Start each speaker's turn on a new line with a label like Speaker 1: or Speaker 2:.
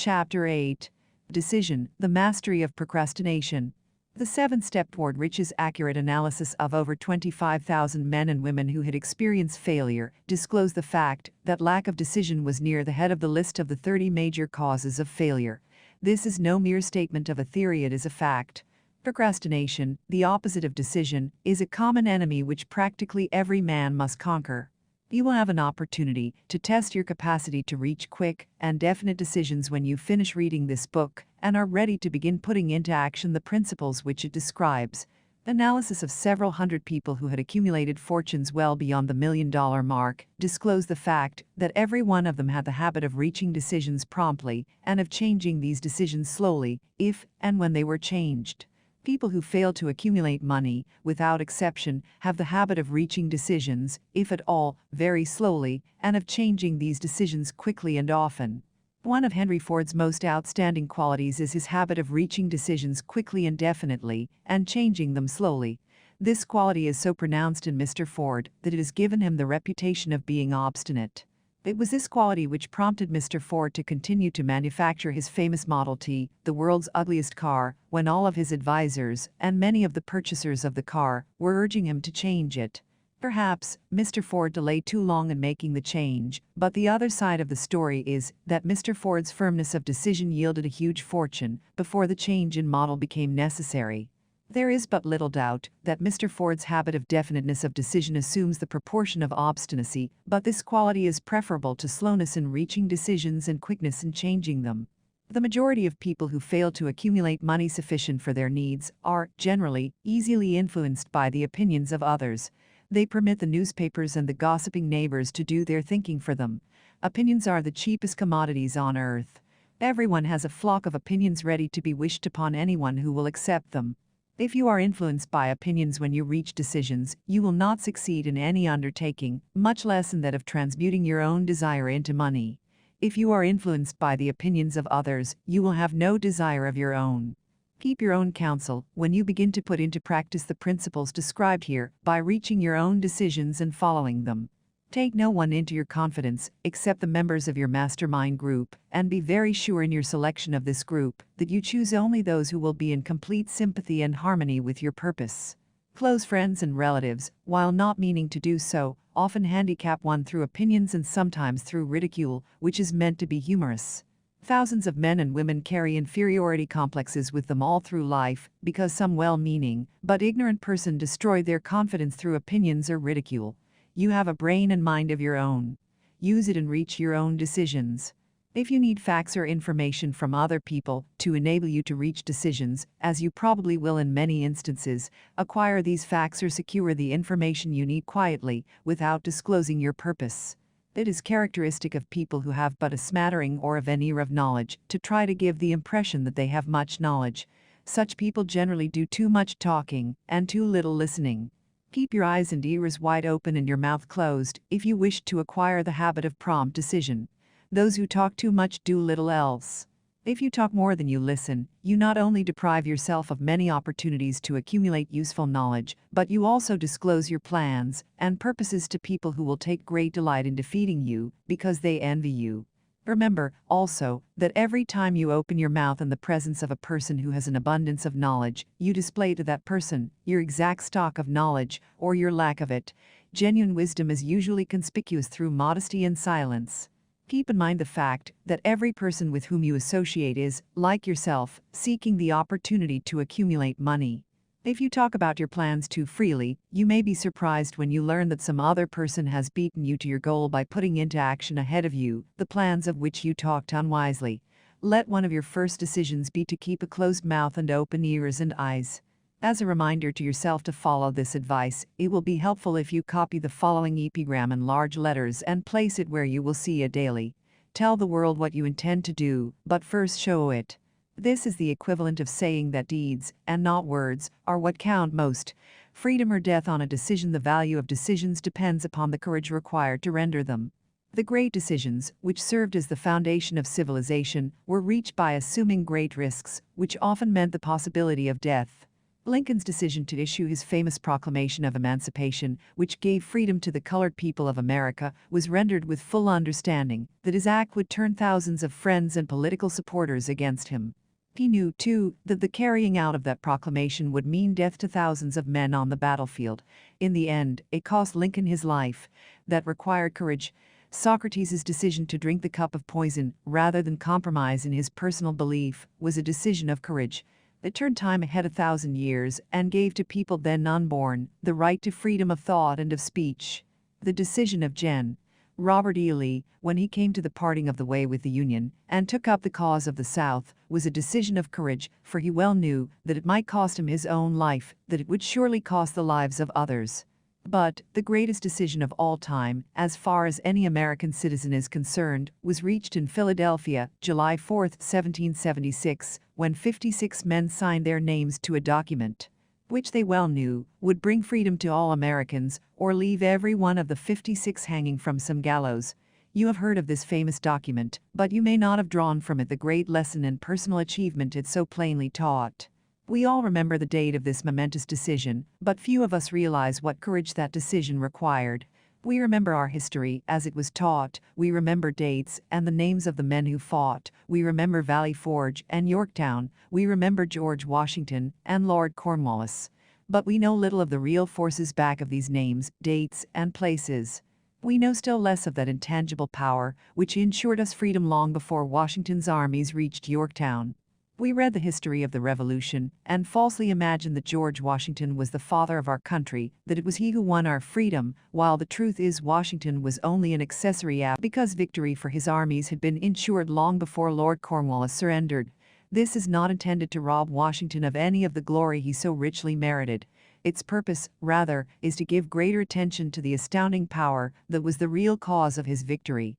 Speaker 1: Chapter 8. Decision, the Mastery of Procrastination. The 7-step toward riches accurate analysis of over 25,000 men and women who had experienced failure disclosed the fact that lack of decision was near the head of the list of the 30 major causes of failure. This is no mere statement of a theory, it is a fact. Procrastination, the opposite of decision, is a common enemy which practically every man must conquer. You will have an opportunity to test your capacity to reach quick and definite decisions when you finish reading this book and are ready to begin putting into action the principles which it describes. Analysis of several hundred people who had accumulated fortunes well beyond the $1 million mark disclosed the fact that every one of them had the habit of reaching decisions promptly and of changing these decisions slowly, if and when they were changed. People who fail to accumulate money, without exception, have the habit of reaching decisions, if at all, very slowly, and of changing these decisions quickly and often. One of Henry Ford's most outstanding qualities is his habit of reaching decisions quickly and definitely, and changing them slowly. This quality is so pronounced in Mr. Ford that it has given him the reputation of being obstinate. It was this quality which prompted Mr. Ford to continue to manufacture his famous Model T, the world's ugliest car, when all of his advisors and many of the purchasers of the car were urging him to change it. Perhaps Mr. Ford delayed too long in making the change, but the other side of the story is that Mr. Ford's firmness of decision yielded a huge fortune before the change in model became necessary. There is but little doubt that Mr. Ford's habit of definiteness of decision assumes the proportion of obstinacy, but this quality is preferable to slowness in reaching decisions and quickness in changing them. The majority of people who fail to accumulate money sufficient for their needs are, generally, easily influenced by the opinions of others. They permit the newspapers and the gossiping neighbors to do their thinking for them. Opinions are the cheapest commodities on earth. Everyone has a flock of opinions ready to be wished upon anyone who will accept them. If you are influenced by opinions when you reach decisions, you will not succeed in any undertaking, much less in that of transmuting your own desire into money. If you are influenced by the opinions of others, you will have no desire of your own. Keep your own counsel when you begin to put into practice the principles described here by reaching your own decisions and following them. Take no one into your confidence except the members of your mastermind group, and be very sure in your selection of this group that you choose only those who will be in complete sympathy and harmony with your purpose. Close friends and relatives, while not meaning to do so, often handicap one through opinions and sometimes through ridicule, which is meant to be humorous. Thousands of men and women carry inferiority complexes with them all through life because some well-meaning but ignorant person destroyed their confidence through opinions or ridicule. You have a brain and mind of your own. Use it and reach your own decisions. If you need facts or information from other people to enable you to reach decisions, as you probably will in many instances, acquire these facts or secure the information you need quietly, without disclosing your purpose. It is characteristic of people who have but a smattering or a veneer of knowledge to try to give the impression that they have much knowledge. Such people generally do too much talking and too little listening. Keep your eyes and ears wide open and your mouth closed if you wish to acquire the habit of prompt decision. Those who talk too much do little else. If you talk more than you listen, you not only deprive yourself of many opportunities to accumulate useful knowledge, but you also disclose your plans and purposes to people who will take great delight in defeating you because they envy you. Remember, also, that every time you open your mouth in the presence of a person who has an abundance of knowledge, you display to that person your exact stock of knowledge, or your lack of it. Genuine wisdom is usually conspicuous through modesty and silence. Keep in mind the fact that every person with whom you associate is, like yourself, seeking the opportunity to accumulate money. If you talk about your plans too freely, you may be surprised when you learn that some other person has beaten you to your goal by putting into action ahead of you the plans of which you talked unwisely. Let one of your first decisions be to keep a closed mouth and open ears and eyes. As a reminder to yourself to follow this advice, it will be helpful if you copy the following epigram in large letters and place it where you will see it daily. Tell the world what you intend to do, but first show it. This is the equivalent of saying that deeds, and not words, are what count most. Freedom or death on a decision. The value of decisions depends upon the courage required to render them. The great decisions, which served as the foundation of civilization, were reached by assuming great risks, which often meant the possibility of death. Lincoln's decision to issue his famous Proclamation of Emancipation, which gave freedom to the colored people of America, was rendered with full understanding that his act would turn thousands of friends and political supporters against him. He knew, too, that the carrying out of that proclamation would mean death to thousands of men on the battlefield. In the end, it cost Lincoln his life. That required courage. Socrates' decision to drink the cup of poison rather than compromise in his personal belief was a decision of courage. It turned time ahead 1,000 years and gave to people then unborn the right to freedom of thought and of speech. The decision of Gen. Robert E. Lee, when he came to the parting of the way with the Union and took up the cause of the South, was a decision of courage, for he well knew that it might cost him his own life, that it would surely cost the lives of others. But the greatest decision of all time, as far as any American citizen is concerned, was reached in Philadelphia, July 4, 1776, when 56 men signed their names to a document, which they well knew would bring freedom to all Americans or leave every one of the 56 hanging from some gallows. You have heard of this famous document, but you may not have drawn from it the great lesson and personal achievement it so plainly taught. We all remember the date of this momentous decision, but few of us realize what courage that decision required. We remember our history as it was taught, we remember dates and the names of the men who fought, we remember Valley Forge and Yorktown, we remember George Washington and Lord Cornwallis. But we know little of the real forces back of these names, dates, and places. We know still less of that intangible power which ensured us freedom long before Washington's armies reached Yorktown. We read the history of the Revolution and falsely imagined that George Washington was the father of our country, that it was he who won our freedom, while the truth is Washington was only an accessory act because victory for his armies had been ensured long before Lord Cornwallis surrendered. This is not intended to rob Washington of any of the glory he so richly merited. Its purpose, rather, is to give greater attention to the astounding power that was the real cause of his victory.